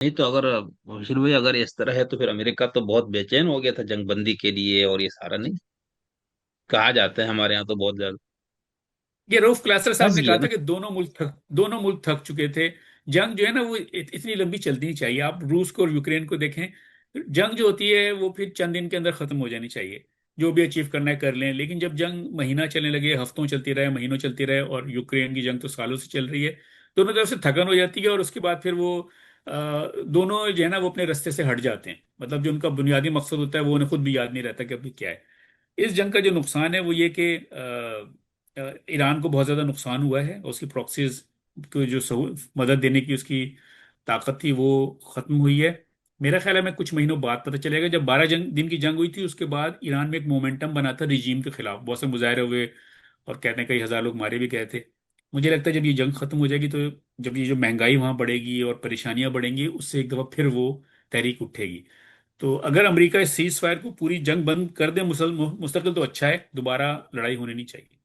नहीं तो अगर विष्णु भाई अगर इस तरह है तो फिर अमेरिका तो बहुत बेचैन हो गया था जंगबंदी के लिए, और ये सारा नहीं कहा जाता है हमारे यहाँ तो बहुत ज्यादा ये रऊफ क्लासर साहब फंस ने कहा गया था ना। कि दोनों मुल्क थक चुके थे। जंग जो है ना वो इतनी लंबी चलती नहीं चाहिए। आप रूस को और यूक्रेन को देखें, जंग जो होती है वो फिर चंद दिन के अंदर खत्म हो जानी चाहिए। जो भी अचीव करना है कर लें, लेकिन जब जंग महीना चलने लगे, हफ्तों चलती रहे, महीनों चलती रहे, और यूक्रेन की जंग तो सालों से चल रही है, दोनों तरफ से थकन हो जाती है, और उसके बाद फिर वो दोनों जो है ना वो अपने रास्ते से हट जाते हैं। मतलब जो उनका बुनियादी मकसद होता है वो उन्हें खुद भी याद नहीं रहता कि अभी क्या है। इस जंग का जो नुकसान है वो ये कि ईरान को बहुत ज़्यादा नुकसान हुआ है। उसकी प्रॉक्सीज को जो मदद देने की उसकी ताकत थी वो ख़त्म हुई है। मेरा ख्याल है मैं कुछ महीनों बाद पता चलेगा। जब 12 दिन की जंग हुई थी उसके बाद ईरान में एक मोमेंटम बना था रिजीम के खिलाफ, बहुत से मुजाहरे हुए, और कहते हैं कई हज़ार लोग मारे भी गए थे। मुझे लगता है जब ये जंग खत्म हो जाएगी तो जब ये जो महंगाई वहाँ बढ़ेगी और परेशानियां बढ़ेंगी, उससे एक दफ़ा फिर वो तहरीक उठेगी। तो अगर अमेरिका इस सीज फायर को, पूरी जंग बंद कर दे मुस्तकिल, तो अच्छा है, दोबारा लड़ाई होनी नहीं चाहिए।